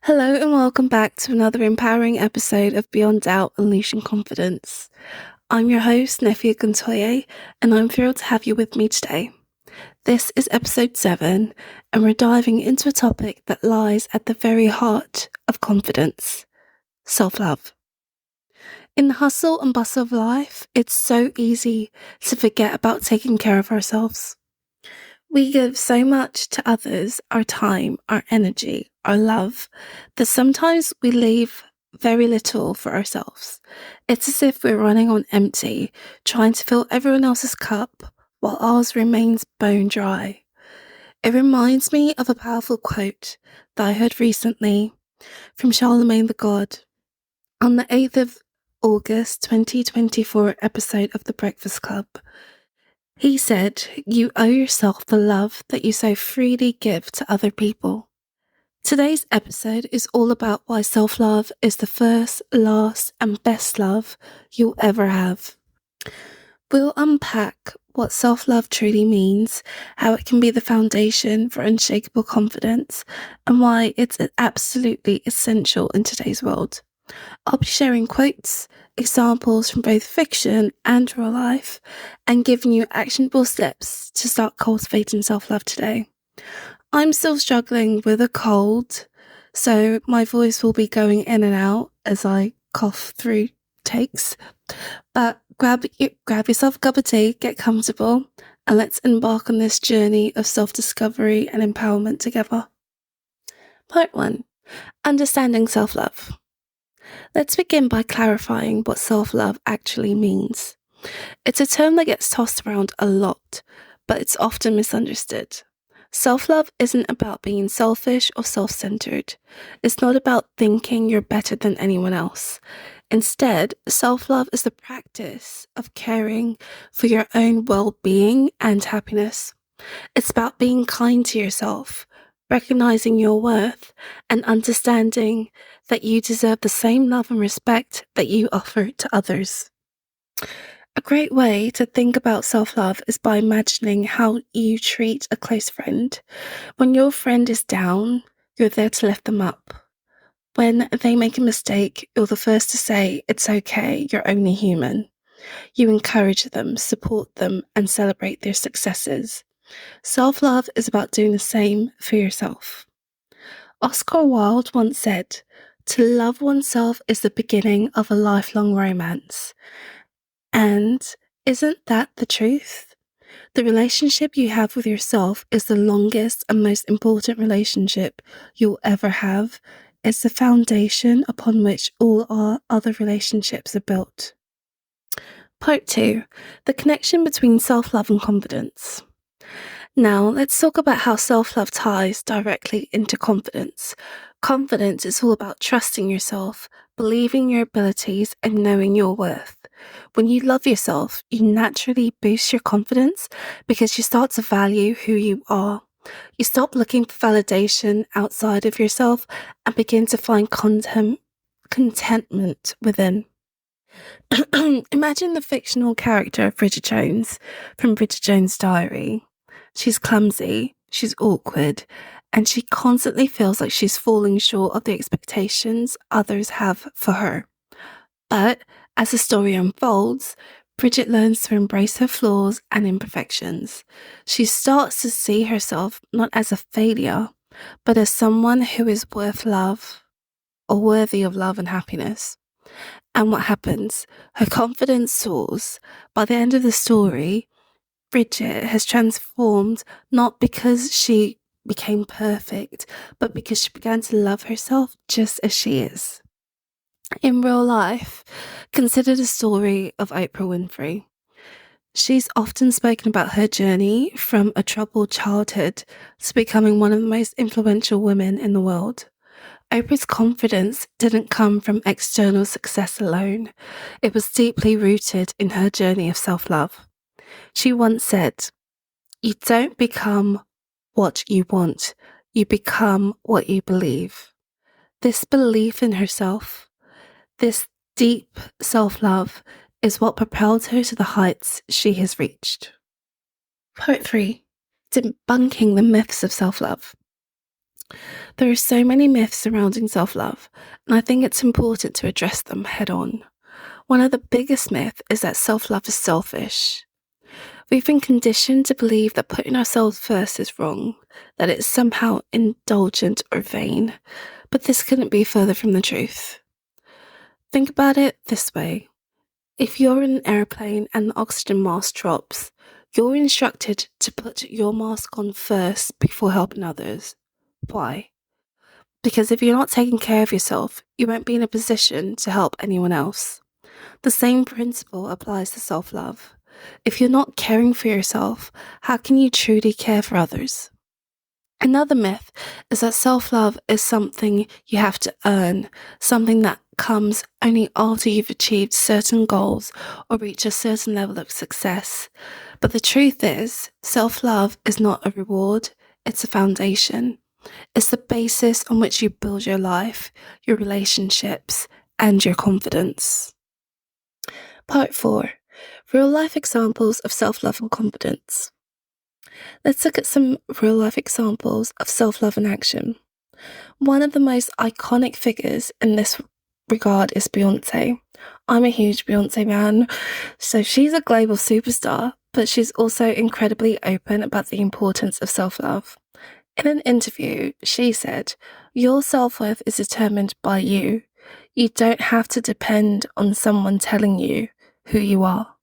Hello and welcome back to another empowering episode of Beyond Doubt Unleashing Confidence. I'm your host, Nefe Oguntoye, and I'm thrilled to have you with me today. This is episode 7, and we're diving into a topic that lies at the very heart of confidence: self-love. In the hustle and bustle of life, it's so easy to forget about taking care of ourselves. We give so much to others, our time, our energy, our love, that sometimes we leave very little for ourselves. It's as if we're running on empty, trying to fill everyone else's cup while ours remains bone dry. It reminds me of a powerful quote that I heard recently from Charlemagne the God on the 8th of August 2024 episode of The Breakfast Club. He said, "You owe yourself the love that you so freely give to other people." Today's episode is all about why self-love is the first, last, and best love you'll ever have. We'll unpack what self-love truly means, how it can be the foundation for unshakable confidence, and why it's absolutely essential in today's world. I'll be sharing quotes, examples from both fiction and real life, and giving you actionable steps to start cultivating self-love today. I'm still struggling with a cold, so my voice will be going in and out as I cough through takes. But grab yourself a cup of tea, get comfortable, and let's embark on this journey of self-discovery and empowerment together. Part 1. Understanding self-love. Let's begin by clarifying what self-love actually means. It's a term that gets tossed around a lot, but it's often misunderstood. Self-love isn't about being selfish or self-centered. It's not about thinking you're better than anyone else. Instead, self-love is the practice of caring for your own well-being and happiness. It's about being kind to yourself, recognizing your worth, and understanding that you deserve the same love and respect that you offer to others. A great way to think about self-love is by imagining how you treat a close friend. When your friend is down, you're there to lift them up. When they make a mistake, you're the first to say, "It's okay, you're only human." You encourage them, support them, and celebrate their successes. Self-love is about doing the same for yourself. Oscar Wilde once said, "To love oneself is the beginning of a lifelong romance." And isn't that the truth? The relationship you have with yourself is the longest and most important relationship you'll ever have. It's the foundation upon which all our other relationships are built. Part 2. The connection between self-love and confidence. Now, let's talk about how self-love ties directly into confidence. Confidence is all about trusting yourself, believing your abilities, and knowing your worth. When you love yourself, you naturally boost your confidence because you start to value who you are. You stop looking for validation outside of yourself and begin to find contentment within. Imagine the fictional character of Bridget Jones from Bridget Jones' Diary. She's clumsy, she's awkward, and she constantly feels like she's falling short of the expectations others have for her. But as the story unfolds, Bridget learns to embrace her flaws and imperfections. She starts to see herself not as a failure, but as someone who is worth love or worthy of love and happiness. And what happens? Her confidence soars. By the end of the story, Bridget has transformed not because she became perfect, but because she began to love herself just as she is. In real life, consider the story of Oprah Winfrey. She's often spoken about her journey from a troubled childhood to becoming one of the most influential women in the world. Oprah's confidence didn't come from external success alone. It was deeply rooted in her journey of self-love. She once said, "You don't become what you want, you become what you believe." This belief in herself, this deep self-love, is what propelled her to the heights she has reached. Part 3. Debunking the myths of self-love. There are so many myths surrounding self-love, and I think it's important to address them head on. One of the biggest myths is that self-love is selfish. We've been conditioned to believe that putting ourselves first is wrong, that it's somehow indulgent or vain, but this couldn't be further from the truth. Think about it this way. If you're in an airplane and the oxygen mask drops, you're instructed to put your mask on first before helping others. Why? Because if you're not taking care of yourself, you won't be in a position to help anyone else. The same principle applies to self-love. If you're not caring for yourself, how can you truly care for others? Another myth is that self-love is something you have to earn, something that comes only after you've achieved certain goals or reached a certain level of success. But the truth is, self-love is not a reward, it's a foundation. It's the basis on which you build your life, your relationships, and your confidence. Part 4. Real-life examples of self-love and confidence. Let's look at some real-life examples of self-love in action. One of the most iconic figures in this regard is Beyoncé. I'm a huge Beyoncé man, so she's a global superstar, but she's also incredibly open about the importance of self-love. In an interview, she said, "Your self-worth is determined by you. You don't have to depend on someone telling you who you are."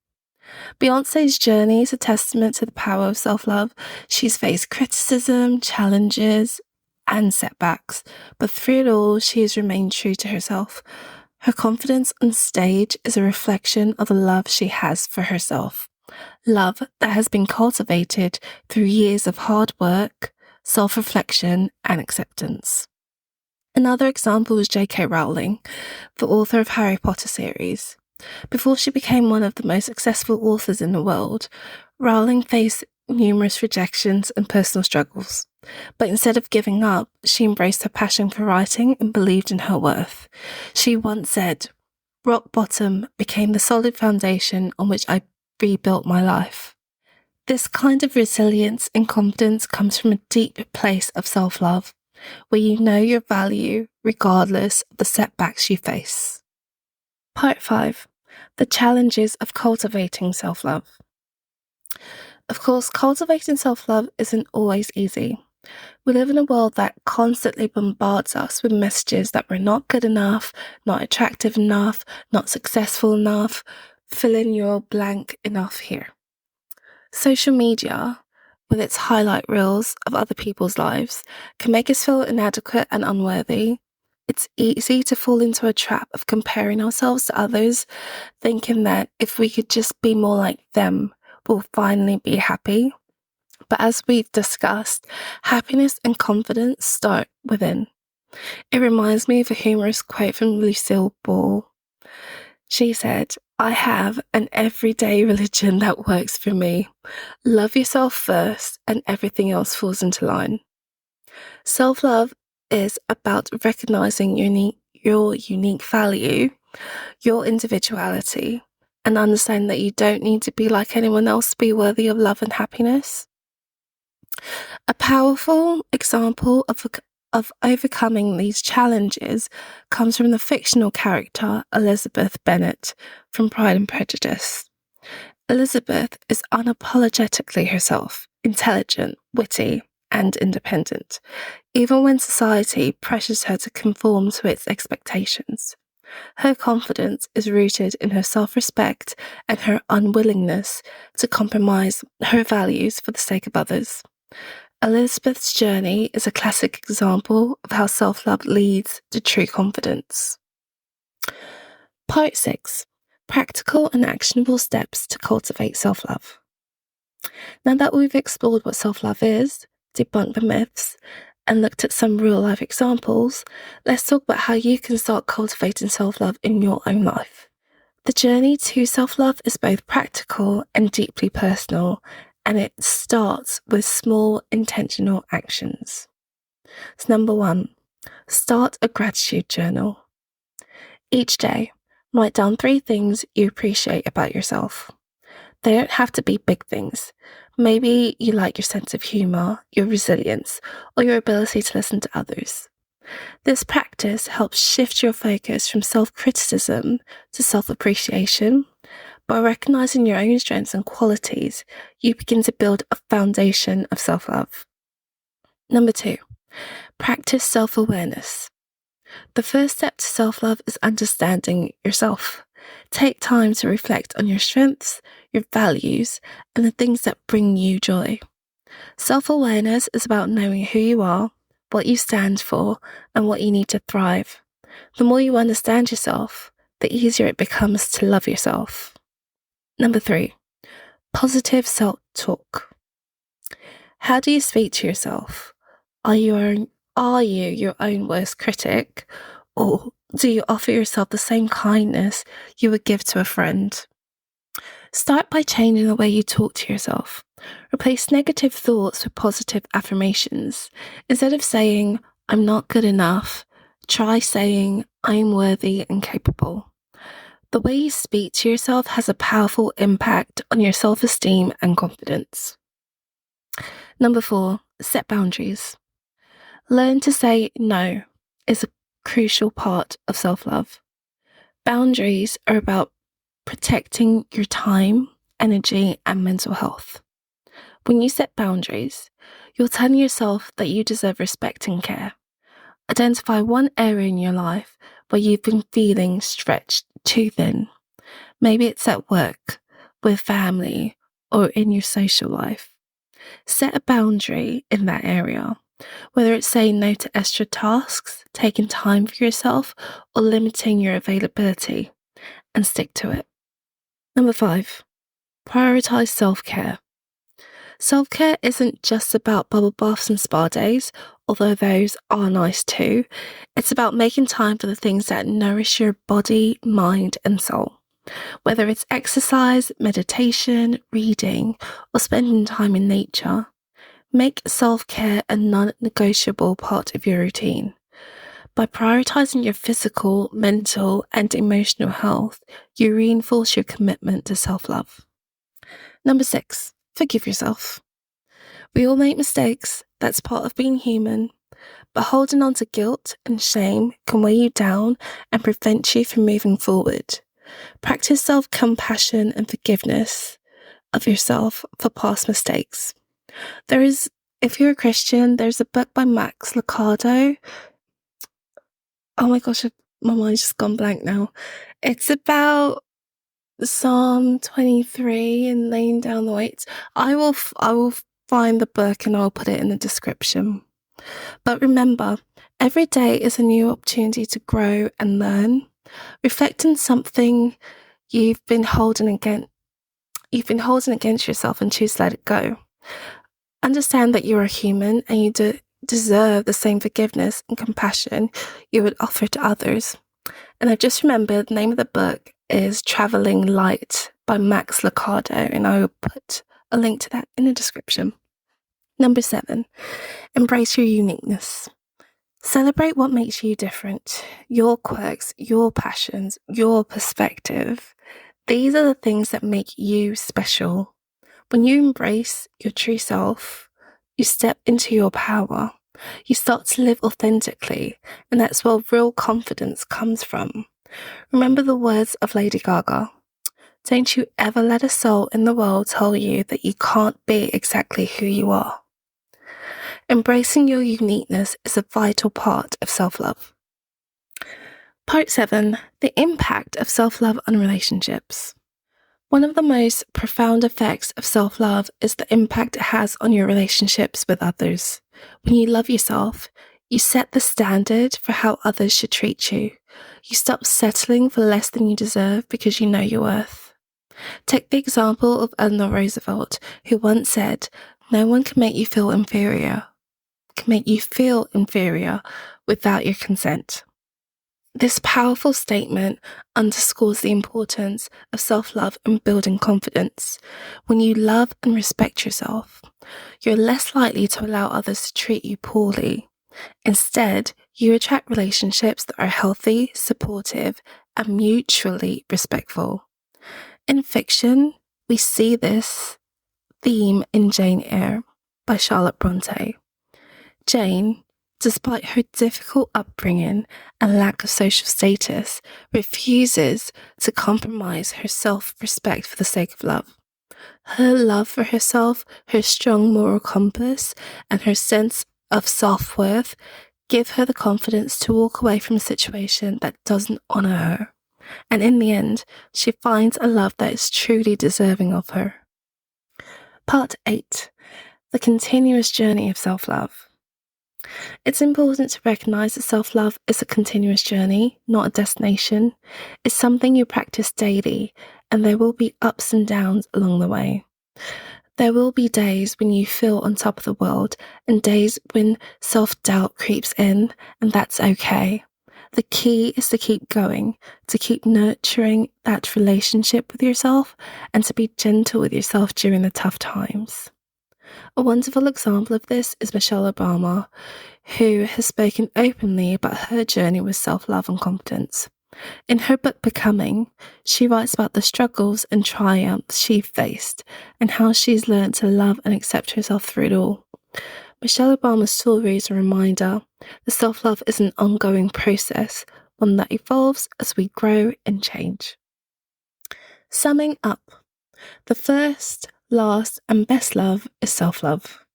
Beyoncé's journey is a testament to the power of self-love. She's faced criticism, challenges, and setbacks, but through it all, she has remained true to herself. Her confidence on stage is a reflection of the love she has for herself. Love that has been cultivated through years of hard work, self-reflection, and acceptance. Another example is J.K. Rowling, the author of Harry Potter series. Before she became one of the most successful authors in the world, Rowling faced numerous rejections and personal struggles. But instead of giving up, she embraced her passion for writing and believed in her worth. She once said, "Rock bottom became the solid foundation on which I rebuilt my life." This kind of resilience and confidence comes from a deep place of self-love, where you know your value regardless of the setbacks you face. Part 5. The challenges of cultivating self-love. Of course, cultivating self-love isn't always easy. We live in a world that constantly bombards us with messages that we're not good enough, not attractive enough, not successful enough. Fill in your blank enough here. Social media, with its highlight reels of other people's lives, can make us feel inadequate and unworthy. It's easy to fall into a trap of comparing ourselves to others, thinking that if we could just be more like them, we'll finally be happy. But as we've discussed, happiness and confidence start within. It reminds me of a humorous quote from Lucille Ball. She said, "I have an everyday religion that works for me. Love yourself first and everything else falls into line." Self-love is about recognizing your unique value, your individuality, and understanding that you don't need to be like anyone else to be worthy of love and happiness. A powerful example of overcoming these challenges comes from the fictional character Elizabeth Bennet from Pride and Prejudice. Elizabeth is unapologetically herself, intelligent, witty, and independent, even when society pressures her to conform to its expectations. Her confidence is rooted in her self-respect and her unwillingness to compromise her values for the sake of others. Elizabeth's journey is a classic example of how self-love leads to true confidence. Part 6. Practical and actionable steps to cultivate self-love. Now that we've explored what self-love is, debunked the myths, and looked at some real-life examples, let's talk about how you can start cultivating self-love in your own life. The journey to self-love is both practical and deeply personal, and it starts with small, intentional actions. So number 1, start a gratitude journal. Each day, write down 3 things you appreciate about yourself. They don't have to be big things, Maybe you like your sense of humor, your resilience, or your ability to listen to others. This practice helps shift your focus from self-criticism to self-appreciation. By recognizing your own strengths and qualities, you begin to build a foundation of self-love. Number 2, practice self-awareness. The first step to self-love is understanding yourself. Take time to reflect on your strengths, your values, and the things that bring you joy. Self-awareness is about knowing who you are, what you stand for, and what you need to thrive. The more you understand yourself, the easier it becomes to love yourself. Number 3, positive self-talk. How do you speak to yourself? Are you your own worst critic, or do you offer yourself the same kindness you would give to a friend? Start by changing the way you talk to yourself. Replace negative thoughts with positive affirmations. Instead of saying, "I'm not good enough," try saying, "I'm worthy and capable." The way you speak to yourself has a powerful impact on your self-esteem and confidence. Number 4, set boundaries. Learn to say no is a crucial part of self-love. Boundaries are about protecting your time, energy, and mental health. When you set boundaries, you're telling yourself that you deserve respect and care. Identify one area in your life where you've been feeling stretched too thin. Maybe it's at work, with family, or in your social life. Set a boundary in that area, whether it's saying no to extra tasks, taking time for yourself, or limiting your availability, and stick to it. Number 5, prioritize self-care. Self-care isn't just about bubble baths and spa days, although those are nice too. It's about making time for the things that nourish your body, mind, and soul. Whether it's exercise, meditation, reading, or spending time in nature, make self-care a non-negotiable part of your routine. By prioritizing your physical, mental, and emotional health, you reinforce your commitment to self-love. Number 6, forgive yourself. We all make mistakes, that's part of being human, but holding on to guilt and shame can weigh you down and prevent you from moving forward. Practice self-compassion and forgiveness of yourself for past mistakes. If you're a Christian, there's a book by Max Lucado. Oh my gosh, my mind's just gone blank now. It's about Psalm 23 and laying down the weights. I will find the book and I'll put it in the description. But remember, every day is a new opportunity to grow and learn. Reflect on something you've been holding against yourself and choose to let it go. Understand that you're a human and you deserve the same forgiveness and compassion you would offer to others. And I've just remembered the name of the book is Traveling Light by Max Lucado, and I will put a link to that in the description. Number 7, embrace your uniqueness. Celebrate what makes you different, your quirks, your passions, your perspective. These are the things that make you special. When you embrace your true self, you step into your power. You start to live authentically, and that's where real confidence comes from. Remember the words of Lady Gaga. Don't you ever let a soul in the world tell you that you can't be exactly who you are. Embracing your uniqueness is a vital part of self-love. Part 7, the impact of self-love on relationships. One of the most profound effects of self-love is the impact it has on your relationships with others. When you love yourself, you set the standard for how others should treat you. You stop settling for less than you deserve because you know your worth. Take the example of Eleanor Roosevelt, who once said, "No one can make you feel inferior without your consent." This powerful statement underscores the importance of self-love and building confidence. When you love and respect yourself, you're less likely to allow others to treat you poorly. Instead, you attract relationships that are healthy, supportive, and mutually respectful. In fiction, we see this theme in Jane Eyre by Charlotte Bronte. Jane, despite her difficult upbringing and lack of social status, refuses to compromise her self-respect for the sake of love. Her love for herself, her strong moral compass, and her sense of self-worth give her the confidence to walk away from a situation that doesn't honour her. And in the end, she finds a love that is truly deserving of her. Part 8. The continuous journey of self-love. It's important to recognise that self-love is a continuous journey, not a destination. It's something you practice daily, and there will be ups and downs along the way. There will be days when you feel on top of the world and days when self-doubt creeps in, and that's okay. The key is to keep going, to keep nurturing that relationship with yourself, and to be gentle with yourself during the tough times. A wonderful example of this is Michelle Obama, who has spoken openly about her journey with self-love and confidence. In her book Becoming, she writes about the struggles and triumphs she faced and how she's learned to love and accept herself through it all. Michelle Obama's story is a reminder that self-love is an ongoing process, one that evolves as we grow and change. Summing up, the first, last, and best love is self-love.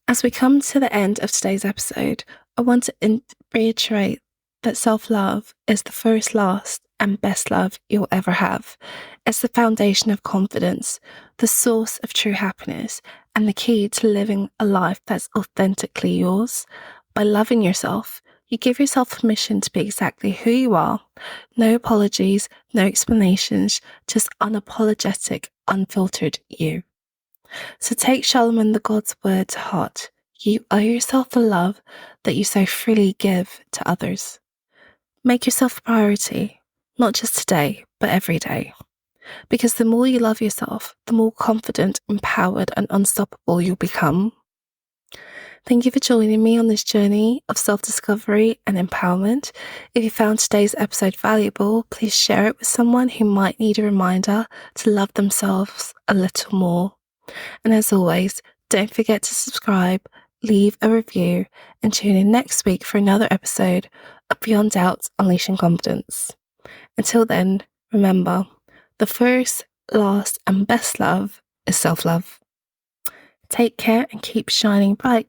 As we come to the end of today's episode, I want to reiterate that self-love is the first, last, and best love you'll ever have. It's the foundation of confidence, the source of true happiness, and the key to living a life that's authentically yours. By loving yourself, you give yourself permission to be exactly who you are. No apologies, no explanations, just unapologetic, unfiltered you. So take Solomon the God's word to heart. You owe yourself the love that you so freely give to others. Make yourself a priority, not just today, but every day. Because the more you love yourself, the more confident, empowered, and unstoppable you'll become. Thank you for joining me on this journey of self-discovery and empowerment. If you found today's episode valuable, please share it with someone who might need a reminder to love themselves a little more. And as always, don't forget to subscribe, leave a review, and tune in next week for another episode of Beyond Doubt, Unleashing Confidence. Until then, remember, the first, last, and best love is self-love. Take care and keep shining bright.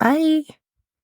Bye.